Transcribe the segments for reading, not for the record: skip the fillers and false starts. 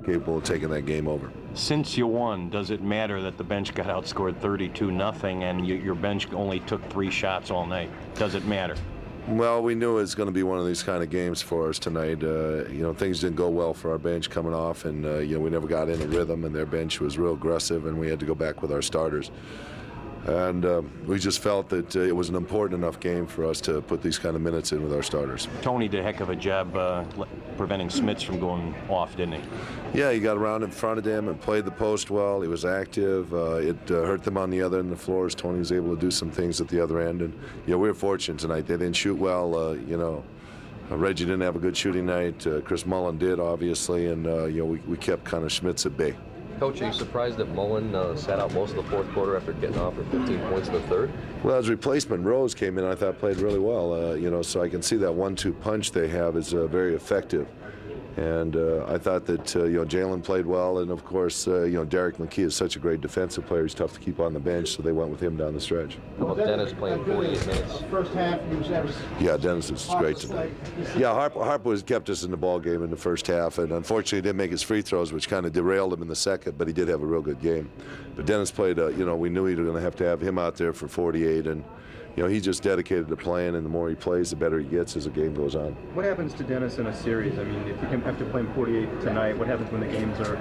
capable of taking that game over. Since you won, does it matter that the bench got outscored 32-0 and your bench only took 3 shots all night? Does it matter? Well, we knew it was going to be one of these kind of games for us tonight. Things didn't go well for our bench coming off, and we never got in a rhythm, and their bench was real aggressive, and we had to go back with our starters. And we just felt that it was an important enough game for us to put these kind of minutes in with our starters. Tony did a heck of a job preventing Smits from going off, didn't he? Yeah, he got around in front of them and played the post well. He was active. It hurt them on the other end of the floor as Tony was able to do some things at the other end. And we were fortunate tonight. They didn't shoot well. Reggie didn't have a good shooting night. Chris Mullen did, obviously, and we kept kind of Smits at bay. Coach, are you surprised that Mullen sat out most of the fourth quarter after getting off with 15 points in the third? Well, his replacement, Rose, came in, I thought played really well. So I can see that 1-2 punch they have is very effective. And I thought that, Jalen played well. And, of course, Derek McKee is such a great defensive player. He's tough to keep on the bench, so they went with him down the stretch. How about Dennis playing 48 minutes? First half, Yeah, Dennis is great tonight. Yeah, Harper kept us in the ball game in the first half, and unfortunately he didn't make his free throws, which kind of derailed him in the second, but he did have a real good game. But Dennis played, we knew we were going to have him out there for 48, and he's just dedicated to playing, and the more he plays, the better he gets as the game goes on. What happens to Dennis in a series? I mean, if you have to play him 48 tonight, what happens when the games are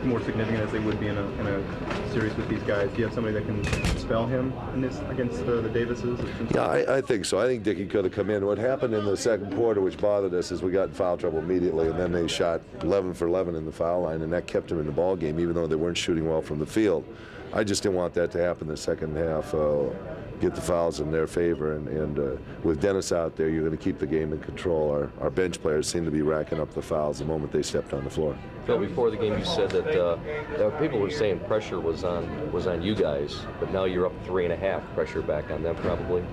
more significant as they would be in a series with these guys? Do you have somebody that can spell him in this against the Davises? Yeah, I think so. I think Dickie could have come in. What happened in the second quarter, which bothered us, is we got in foul trouble immediately, and then they shot 11 for 11 in the foul line, and that kept them in the ball game, even though they weren't shooting well from the field. I just didn't want that to happen in the second half. Get the fouls in their favor, and with Dennis out there, you're going to keep the game in control. Our bench players seem to be racking up the fouls the moment they stepped on the floor. Phil, before the game, you said that people were saying pressure was on you guys, but now you're up 3.5. Pressure back on them, probably.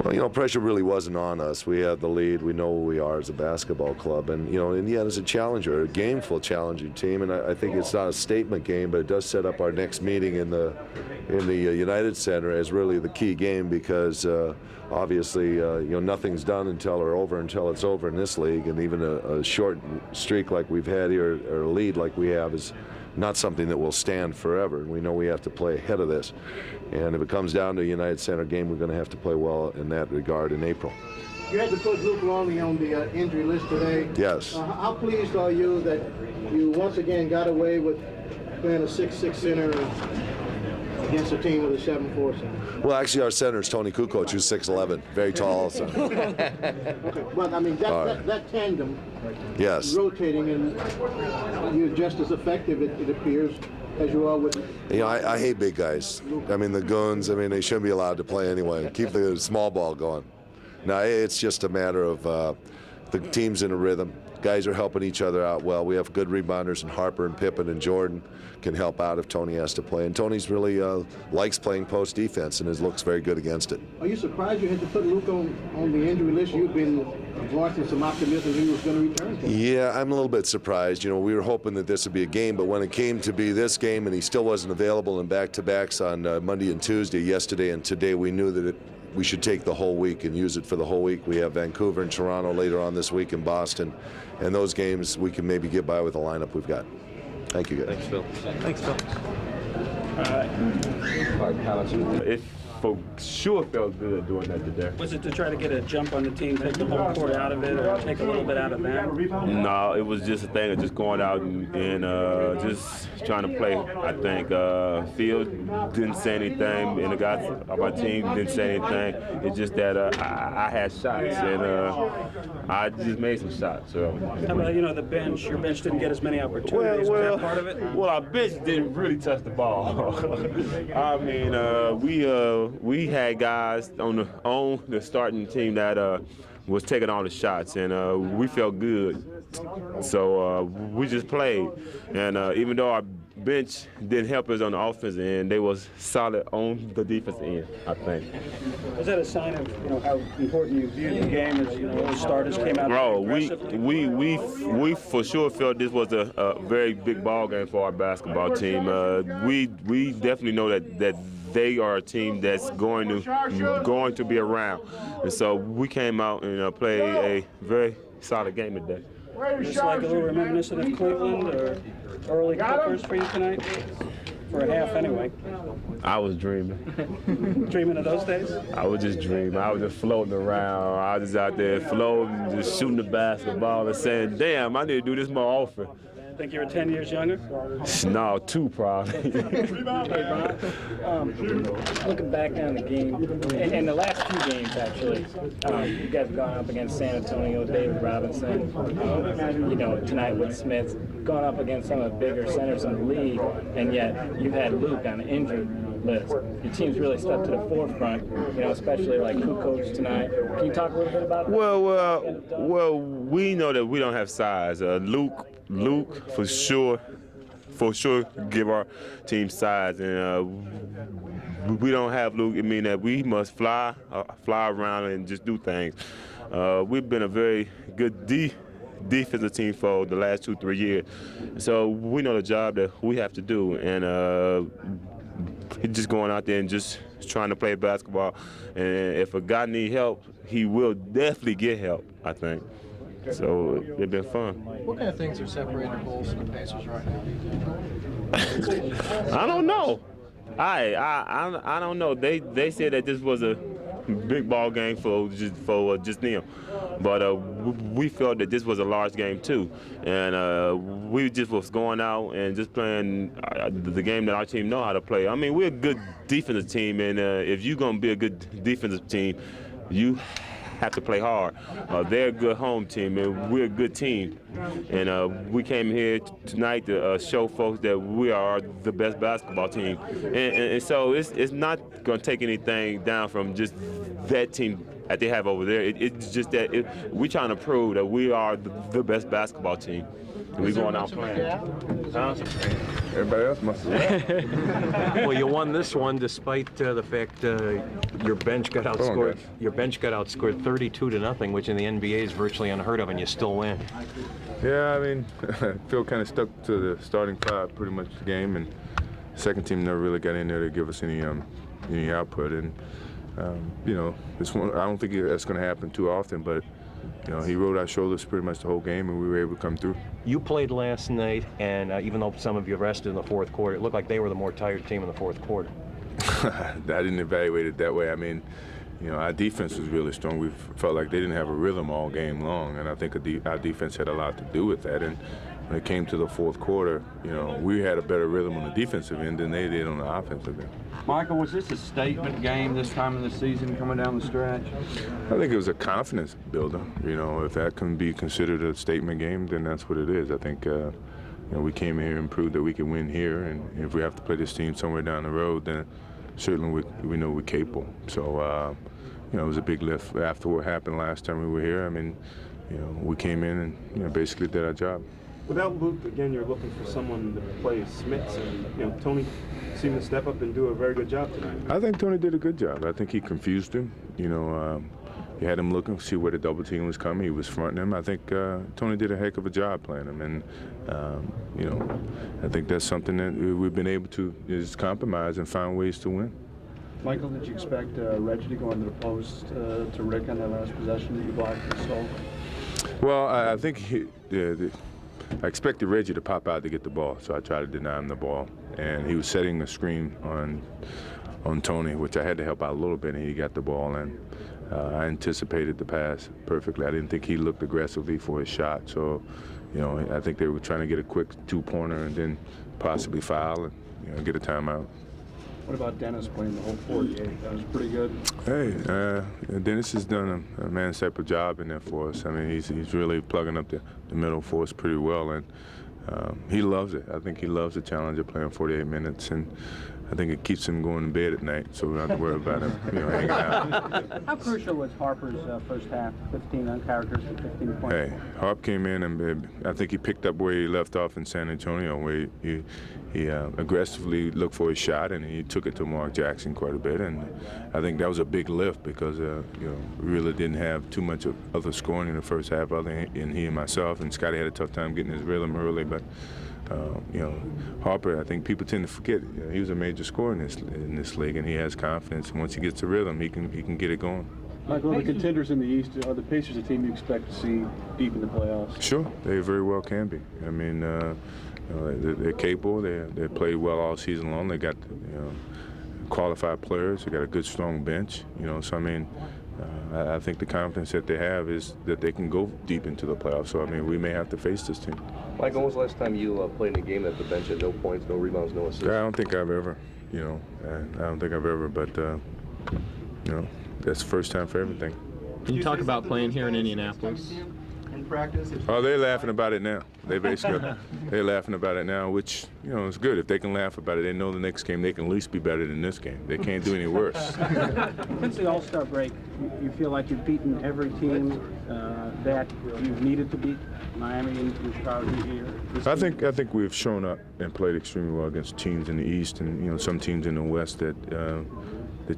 Well, pressure really wasn't on us. We had the lead. We know who we are as a basketball club. And, in the end, as a challenger, a gameful challenging team. And I think it's not a statement game, but it does set up our next meeting in the United Center as really the key game because, obviously, nothing's done until it's over in this league. And even a short streak like we've had here, or a lead like we have, is not something that will stand forever. We know we have to play ahead of this. And if it comes down to a United Center game, we're going to have to play well in that regard in April. You had to put Luke Longley on the injury list today. Yes. How pleased are you that you once again got away with playing a 6'6" center against a team with a 7'4" center? Well, actually, our center is Tony Kukoc, who's 6'11", very tall also. Okay. Well, I mean, that tandem, yes, rotating, and you're just as effective, it appears, as you are with... I hate big guys. I mean, the goons, they shouldn't be allowed to play anyway. Keep the small ball going. Now, it's just a matter of the team's in a rhythm. Guys are helping each other out well. We have good rebounders, and Harper and Pippen and Jordan can help out if Tony has to play. And Tony's really likes playing post defense and looks very good against it. Are you surprised you had to put Luke on the injury list? You've been voicing some optimism he was going to return. Yeah, I'm a little bit surprised. We were hoping that this would be a game, but when it came to be this game and he still wasn't available in back-to-backs on Monday and Tuesday, yesterday and today, we knew that we should take the whole week and use it for the whole week. We have Vancouver and Toronto later on this week in Boston, and those games we can maybe get by with the lineup we've got. Thank you, guys. Thanks, Phil. Thanks, Phil. All right, comments? It for sure felt good doing that today. Was it to try to get a jump on the team, take the whole court out of it, or take a little bit out of that? No, it was just a thing of just going out and just trying to play. I think Phil didn't say anything, and the guys on my team didn't say anything. It's just that I had shots, and I just made some shots. So. How about, the bench? Your bench didn't get as many opportunities. Was that part of it? Well, our bench didn't really touch the ball. I mean, we had guys on the starting team that was taking all the shots, and we felt good. So we just played, and even though our bench didn't help us on the offensive end, they was solid on the defensive end, I think. Was that a sign of how important you viewed the game as all the starters came out? Bro, we for sure felt this was a very big ball game for our basketball team. We definitely know that they are a team that's going to be around, and so we came out and played a very solid game today. Just like a little reminiscent of Cleveland or early Clippers for you tonight? For a half, anyway. I was dreaming. Dreaming of those days? I was just dreaming. I was just floating around. I was just out there floating, just shooting the basketball and saying, damn, I need to do this more often. Think you were 10 years younger? No, 2 probably. Hey, Ron, looking back on the game, and the last few games, actually, you guys have gone up against San Antonio, David Robinson, you know, tonight with Smith, gone up against some of the bigger centers in the league, and yet you've had Luke on the injured list. Your team's really stepped to the forefront, you know, especially like Kukoc tonight. Can you talk a little bit about that? Well, we know that we don't have size. Luke, for sure, give our team size, and we don't have Luke. It means that we must fly around and just do things. We've been a very good defensive team for the last 2-3 years, so we know the job that we have to do, and just going out there and just trying to play basketball. And if a guy needs help, he will definitely get help, I think. So it's been fun. What kind of things are separating the Bulls from the Pacers right now? I don't know. I don't know. They said that this was a big ball game for just them, but we felt that this was a large game too, and we just was going out and just playing the game that our team know how to play. I mean, we're a good defensive team, and if you're gonna be a good defensive team, you have to play hard. They're a good home team, and we're a good team. And we came here tonight to show folks that we are the best basketball team. And so it's not going to take anything down from just that team that they have over there. It's just that we're trying to prove that we are the best basketball team. We going out playing. Everybody else must have. Well, you won this one despite the fact your bench got outscored. Your bench got outscored 32-0, which in the NBA is virtually unheard of, and you still win. Yeah, I mean, Phil kind of stuck to the starting five pretty much the game, and the second team never really got in there to give us any output. And you know, I don't think that's going to happen too often, but you know, he rode our shoulders pretty much the whole game, and we were able to come through. You played last night, and even though some of you rested in the fourth quarter, it looked like they were the more tired team in the fourth quarter. I didn't evaluate it that way. I mean, you know, our defense was really strong. We felt like they didn't have a rhythm all game long, and I think our defense had a lot to do with that. And when it came to the fourth quarter, you know, we had a better rhythm on the defensive end than they did on the offensive end. Michael, was this a statement game this time of the season coming down the stretch? I think it was a confidence builder. You know, if that can be considered a statement game, then that's what it is. I think, you know, we came here and proved that we can win here, and if we have to play this team somewhere down the road, then certainly we know we're capable. So, you know, it was a big lift after what happened last time we were here. I mean, you know, we came in and, you know, basically did our job. Without Luke, again, you're looking for someone to play Smits, and you know, Tony seemed to step up and do a very good job tonight. I think Tony did a good job. I think he confused him. You know, he had him looking to see where the double team was coming. He was fronting him. I think Tony did a heck of a job playing him, and you know, I think that's something that we've been able to is compromise and find ways to win. Michael, did you expect Reggie to go into the post to Rick on that last possession that you blocked and stole? Well, I think I expected Reggie to pop out to get the ball, so I tried to deny him the ball. And he was setting a screen on Tony, which I had to help out a little bit, and he got the ball. And I anticipated the pass perfectly. I didn't think he looked aggressively for his shot. So, you know, I think they were trying to get a quick two-pointer and then possibly foul and, you know, get a timeout. What about Dennis playing the whole 48? That was pretty good. Hey, Dennis has done a man's type of job in there for us. I mean, he's really plugging up the middle for us pretty well, and he loves it. I think he loves the challenge of playing 48 minutes, and I think it keeps him going to bed at night, so we don't have to worry about him, you know, hanging out. How crucial was Harper's first half? 15 uncharacteristic, 15 points. Hey, Harp came in, and I think he picked up where he left off in San Antonio, where he aggressively looked for his shot, and he took it to Mark Jackson quite a bit, and I think that was a big lift because you know, we really didn't have too much of other scoring in the first half other than he and myself, and Scotty had a tough time getting his rhythm early, but you know, Harper, I think people tend to forget, you know, he was a major scorer in this league, and he has confidence, and once he gets the rhythm, he can get it going. Michael, the contenders in the East, are the Pacers a team you expect to see deep in the playoffs? Sure, they very well can be. I mean, they're capable. They played well all season long. They got qualified players. They got a good, strong bench. So I mean, I think the confidence that they have is that they can go deep into the playoffs. So I mean, we may have to face this team. Michael, when was the last time you played in a game at the bench at no points, no rebounds, no assists? I don't think I've ever. I don't think I've ever. But that's the first time for everything. Can you talk about playing here in Indianapolis? In practice? Oh, they're laughing about it now. They're laughing about it now, which is good. If they can laugh about it, they know the next game they can at least be better than this game. They can't do any worse. Since the All-Star break, you feel like you've beaten every team that you've needed to beat? Miami and Chicago here. I think we've shown up and played extremely well against teams in the East and some teams in the West that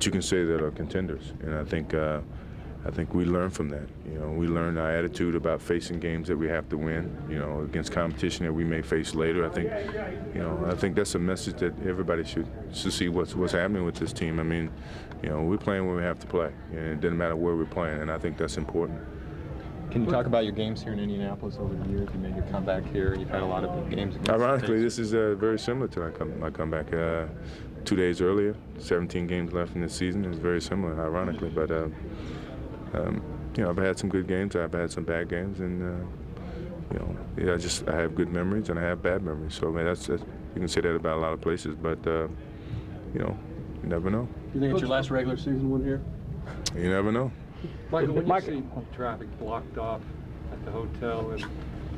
you can say that are contenders. And I think we learned from that. We learned our attitude about facing games that we have to win. Against competition that we may face later. I think that's a message that everybody should see what's happening with this team. I mean, we're playing when we have to play, and it doesn't matter where we're playing. And I think that's important. Can you talk about your games here in Indianapolis over the years? You made your comeback here. You've had a lot of big games against Ironically, this is very similar to my comeback. 2 days earlier, 17 games left in this season. It's very similar, ironically. But I've had some good games. I've had some bad games, and I have good memories and I have bad memories. So I mean, that's you can say that about a lot of places, but you never know. You think it's your last regular season win here? You never know. Michael, when you see traffic blocked off at the hotel and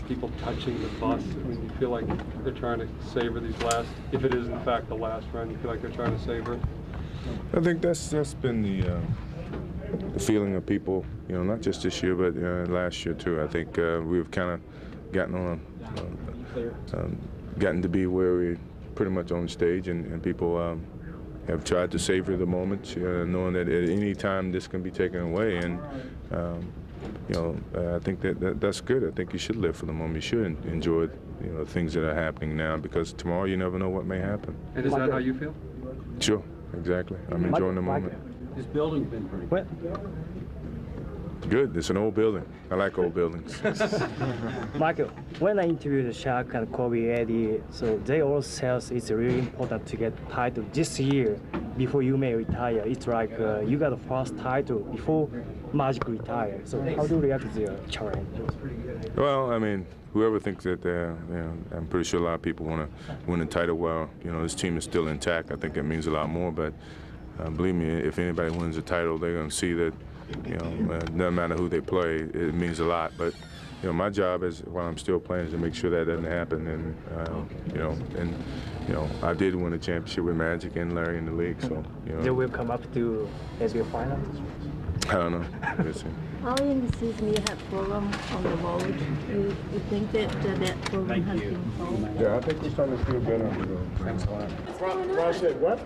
people touching the bus, I mean, you feel like they're trying to savor these last, if it is in fact the last run, you feel like they're trying to savor it? I think that's been the feeling of people, not just this year, but last year too. I think we've kind of gotten gotten to be where we're pretty much on stage, and people have tried to savor the moment, knowing that at any time this can be taken away. And I think that's good. I think you should live for the moment. You should enjoy things that are happening now, because tomorrow you never know what may happen. And is that how you feel? Sure, exactly. I'm enjoying the moment. This building's been pretty good. Good. It's an old building. I like old buildings. Michael, when I interviewed Shaq and Kobe, Eddie, so they all says it's really important to get title this year before you may retire. It's like you got the first title before Magic retired. So how do you react to their challenge? Well, I mean, whoever thinks that I'm pretty sure a lot of people want to win the title. Well, this team is still intact. I think that means a lot more. But believe me, if anybody wins the title, they're going to see that. No matter who they play, it means a lot. But my job is, while I'm still playing, is to make sure that doesn't happen. And I did win a championship with Magic and Larry in the league. So they will come up to NBA final. I don't know. We'll see. Early in the season, you had problem on the road. You think that that problem has been solved? Yeah, I think we're starting to feel better on the road. Thanks a lot. Ross said what?